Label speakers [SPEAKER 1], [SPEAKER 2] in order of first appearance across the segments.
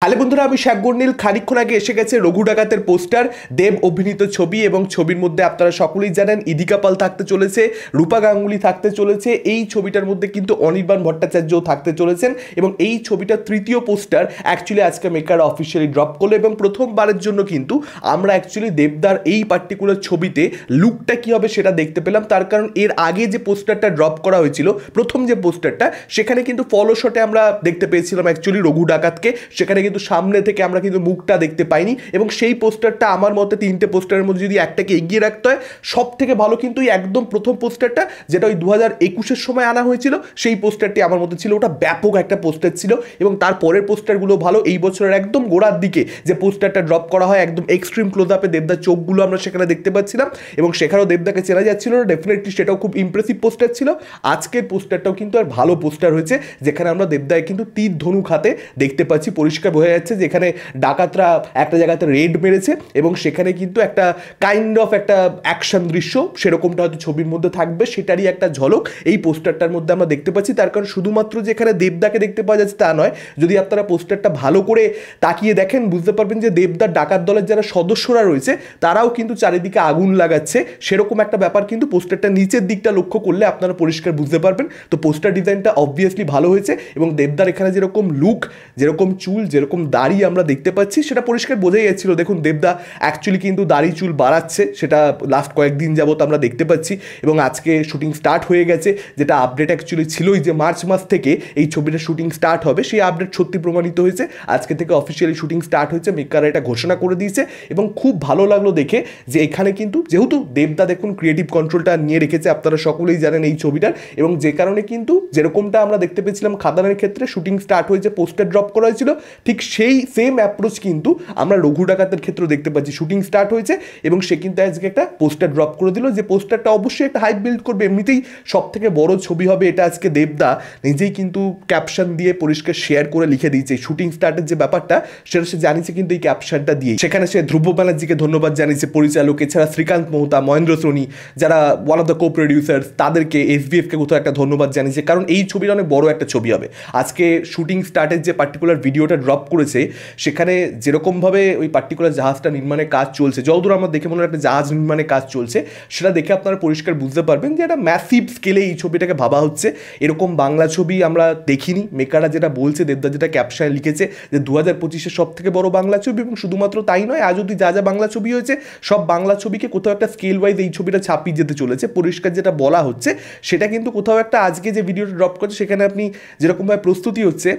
[SPEAKER 1] Hello বন্ধুরা, আমি শেখ গর্নিল। খানিকক্ষণ আগে এসে গেছে রঘু ডাকাতের পোস্টার, দেব অভিনীত ছবি এবং ছবির মধ্যে আপনারা সকলেই জানেন ইদিকা পাল থাকতে চলেছে, রূপা গাঙ্গুলি থাকতে চলেছে। এই ছবিটার মধ্যে কিন্তু অনির্বাণ ভট্টাচার্যও থাকতে চলেছেন এবং এই ছবিটার তৃতীয় পোস্টার অ্যাকচুয়ালি আজকে মেকার অফিসিয়ালি ড্রপ করলো এবং প্রথমবারের জন্য কিন্তু আমরা অ্যাকচুয়ালি দেবদার এই পার্টিকুলার ছবিতে লুকটা কী হবে সেটা দেখতে পেলাম। তার কারণ এর আগে যে পোস্টারটা ড্রপ করা হয়েছিল, প্রথম যে পোস্টারটা, সেখানে কিন্তু ফলো শটে আমরা দেখতে পেয়েছিলাম অ্যাকচুয়ালি রঘু ডাকাতকে, সেখানে কিন্তু সামনে থেকে আমরা কিন্তু মুখটা দেখতে পাইনি এবং সেই পোস্টারটা আমার মতে তিনটে পোস্টারের মধ্যে যদি একটাকে এগিয়ে রাখতে হয় সব থেকে ভালো কিন্তু ওই একদম প্রথম পোস্টারটা, যেটা ওই 2021-এর সময় আনা হয়েছিল, সেই পোস্টারটি আমার মতে ছিল। ওটা ব্যাপক একটা পোস্টার ছিল এবং তার পরের পোস্টারগুলো ভালো। এই বছরের একদম গোড়ার দিকে যে পোস্টারটা ড্রপ করা হয়, একদম এক্সট্রিম ক্লোজ আপে দেবদার চোখগুলো আমরা সেখানে দেখতে পাচ্ছিলাম এবং সেখানেও দেবদাকে চেনা যাচ্ছিল না। ডেফিনেটলি সেটাও খুব ইমপ্রেসিভ পোস্টার ছিল। আজকের পোস্টারটাও কিন্তু আর ভালো পোস্টার হয়েছে, যেখানে আমরা দেবদায় কিন্তু তীর ধনুক হাতে দেখতে পাচ্ছি। পরিষ্কার বোঝা যাচ্ছে যে এখানে ডাকাতরা একটা জায়গাতে রেড মেরেছে এবং সেখানে কিন্তু একটা কাইন্ড অফ একটা অ্যাকশন দৃশ্য সেরকমটা হয়তো ছবির মধ্যে থাকবে, সেটারই একটা ঝলক এই পোস্টারটার মধ্যে আমরা দেখতে পাচ্ছি। তার কারণ শুধুমাত্র যে এখানে দেবদাকে দেখতে পাওয়া যাচ্ছে তা নয়, যদি আপনারা পোস্টারটা ভালো করে তাকিয়ে দেখেন বুঝতে পারবেন যে দেবদার ডাকাত দলের যারা সদস্যরা রয়েছে তারাও কিন্তু চারিদিকে আগুন লাগাচ্ছে, সেরকম একটা ব্যাপার কিন্তু পোস্টারটা নিচের দিকটা লক্ষ্য করলে আপনারা পরিষ্কার বুঝতে পারবেন। তো পোস্টার ডিজাইনটা অবভিয়াসলি ভালো হয়েছে এবং দেবদার এখানে যেরকম লুক, যেরকম চুল, যেরকম দাড়ি আমরা দেখতে পাচ্ছি সেটা পরিষ্কার বোঝাই যাচ্ছিল। দেখুন দেবদা অ্যাকচুয়ালি কিন্তু দাড়ি চুল বাড়াচ্ছে, সেটা লাস্ট কয়েকদিন যাবত আমরা দেখতে পাচ্ছি এবং আজকে শুটিং স্টার্ট হয়ে গেছে। যেটা আপডেট অ্যাকচুয়ালি ছিলই যে মার্চ মাস থেকে এই ছবিটার শুটিং স্টার্ট হবে, সেই আপডেট সত্যি প্রমাণিত হয়েছে। আজকে থেকে অফিসিয়ালি শুটিং স্টার্ট হয়েছে, মেকাররা এটা ঘোষণা করে দিয়েছে এবং খুব ভালো লাগলো দেখে যে এখানে কিন্তু যেহেতু দেবদা দেখুন ক্রিয়েটিভ কন্ট্রোলটা নিয়ে রেখেছে, আপনারা সকলেই জানেন এই ছবিটার, এবং যে কারণে কিন্তু যেরকমটা আমরা দেখতে পেয়েছিলাম খাদানের ক্ষেত্রে শুটিং স্টার্ট হয়েছে, পোস্টার ড্রপ করা হয়েছিল, ঠিক সেই সেম অ্যাপ্রোচ কিন্তু আমরা রঘু ডাকাতের ক্ষেত্রেও দেখতে পাচ্ছি। শুটিং স্টার্ট হয়েছে এবং সে কিন্তু আজকে একটা পোস্টার ড্রপ করে দিল, যে পোস্টারটা অবশ্যই একটা হাইপ বিল্ড করবে। এমনিতেই সব থেকে বড় ছবি হবে এটা, আজকে দেবদা নিজেই কিন্তু ক্যাপশন দিয়ে পরিষ্কার শেয়ার করে লিখে দিয়েছে। শুটিং স্টার্টের যে ব্যাপারটা সেটা সে জানিয়েছে কিন্তু এই ক্যাপশনটা দিয়ে। সেখানে সে ধ্রুব ব্যানার্জিকে ধন্যবাদ জানিয়েছে, পরিচালক, এছাড়া শ্রীকান্ত মোহতা, মহেন্দ্র সোনি, যারা one of the co producers, তাদেরকে, এসবিএফকে কোথাও একটা ধন্যবাদ জানিয়েছে, কারণ এই ছবিটা অনেক বড় একটা ছবি হবে। আজকে শুটিং স্টার্টের যে পার্টিকুলার ভিডিওটা ড্রপ করেছে সেখানে যেরকমভাবে ওই পার্টিকুলার জাহাজটা নির্মাণের কাজ চলছে, যতদূর আমার দেখে মনে হয় একটা জাহাজ নির্মাণের কাজ চলছে, সেটা দেখে আপনারা পরিষ্কার বুঝতে পারবেন যে একটা ম্যাসিভ স্কেলে এই ছবিটাকে ভাবা হচ্ছে। এরকম বাংলা ছবি আমরা দেখিনি। মেকাররা যেটা বলছে, দেবদা যেটা ক্যাপশনে লিখেছে যে 2025-এর সব থেকে বড় বাংলা ছবি, এবং শুধুমাত্র তাই নয়, আজ অব্দি যা যা বাংলা ছবি হয়েছে সব বাংলা ছবিকে কোথাও একটা স্কেল ওয়াইজ এই ছবিটা ছাপিয়ে যেতে চলেছে। পরিষ্কার যেটা বলা হচ্ছে সেটা কিন্তু কোথাও একটা আজকে যে ভিডিওটা ড্রপ করছে সেখানে আপনি যেরকমভাবে প্রস্তুতি হচ্ছে,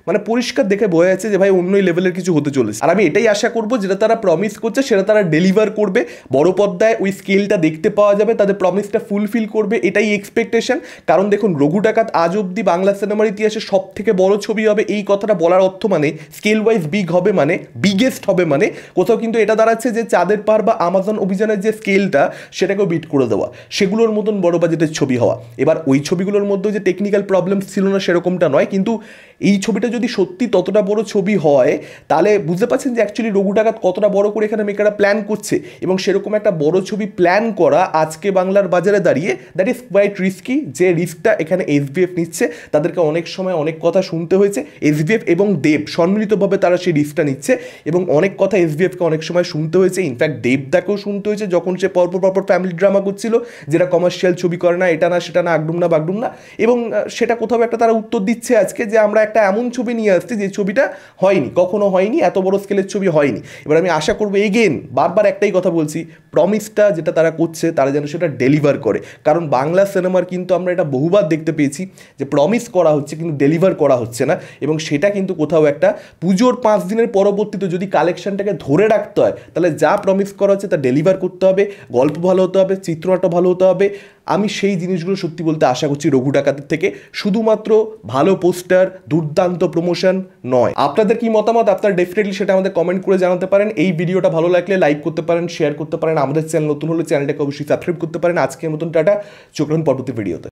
[SPEAKER 1] মানে পরিষ্কার দেখে বোঝা যাচ্ছে যে ভাই অন্যই লেভেলের কিছু হতে চলেছে। আর আমি এটাই আশা করবো যেটা তারা প্রমিস করছে সেটা তারা ডেলিভার করবে, বড় পর্দায় ওই স্কেলটা দেখতে পাওয়া যাবে, তাদের প্রমিসটা ফুলফিল করবে, এটাই এক্সপেকটেশন। কারণ দেখুন রঘু ডাকাত আজ অব্দি বাংলা সিনেমার ইতিহাসে সব থেকে বড় ছবি হবে, এই কথাটা বলার অর্থ মানে স্কেল ওয়াইজ বিগ হবে, মানে বিগেস্ট হবে, মানে কোথাও কিন্তু এটা দাঁড়াচ্ছে যে চাঁদের পাহাড় বা আমাজন অভিযানের যে স্কেলটা সেটাকেও বিট করে দেওয়া, সেগুলোর মতন বড় বাজেটের ছবি হওয়া। এবার ওই ছবিগুলোর মধ্যে যে টেকনিক্যাল প্রবলেম ছিল না সেরকমটা নয়, কিন্তু এই ছবিটা যদি সত্যি ততটা বড় ছবি হয় তাহলে বুঝতে পারছেন যে অ্যাকচুয়ালি রঘু ডাকাত কতটা বড় করে এখানে মেকাররা প্ল্যান করছে, এবং সেরকম একটা বড় ছবি প্ল্যান করা আজকে বাংলার বাজারে দাঁড়িয়ে দ্যাট ইজ কোয়াইট রিস্কি। যে রিস্কটা এখানে এসবিএফ নিচ্ছে, তাদেরকে অনেক সময় অনেক কথা শুনতে হয়েছে, এসবিএফ এবং দেব সম্মিলিতভাবে তারা সেই রিস্কটা নিচ্ছে এবং অনেক কথা এসবিএফকে অনেক সময় শুনতে হয়েছে, ইনফ্যাক্ট দেবদাকেও শুনতে হয়েছে যখন সে পরপর ফ্যামিলি ড্রামা করছিল, যেটা কমার্শিয়াল ছবি করে না, এটা না সেটা না, আগডুম না বাগডুম না, এবং সেটা কোথাও একটা তারা উত্তর দিচ্ছে আজকে যে আমরা একটা এমন ছবি নিয়ে আসছি যে ছবিটা হয়নি, কখনো হয়নি, এত বড় স্কেলের ছবি হয়নি। এবার আমি আশা করবো এগেন বারবার একটাই কথা বলছি, প্রমিসটা যেটা তারা করছে তারা যেন সেটা ডেলিভার করে, কারণ বাংলা সিনেমার কিন্তু আমরা এটা বহুবার দেখতে পেয়েছি যে প্রমিস করা হচ্ছে কিন্তু ডেলিভার করা হচ্ছে না, এবং সেটা কিন্তু কোথাও একটা পুজোর 5 দিনের পরবর্তীতে যদি কালেকশনটাকে ধরে রাখতে হয় তাহলে যা প্রমিস করা হচ্ছে তা ডেলিভার করতে হবে, গল্প ভালো হতে হবে, চিত্রনাট্য ভালো হতে হবে। আমি সেই জিনিসগুলো সত্যি বলতে আশা করছি রঘু ডাকাতের থেকে, শুধুমাত্র ভালো পোস্টার, দুর্দান্ত প্রমোশন নয়। আপনাদের কি মতামত, আপনারা ডেফিনেটলি সেটা আমাদের কমেন্ট করে জানাতে পারেন। এই ভিডিওটা ভালো লাগলে লাইক করতে পারেন, শেয়ার করতে পারেন, আমাদের চ্যানেল নতুন হলে চ্যানেলটাকে অবশ্যই সাবস্ক্রাইব করতে পারেন। আজকের মতন টাটা, চোখ রাখুন পরবর্তী ভিডিওতে।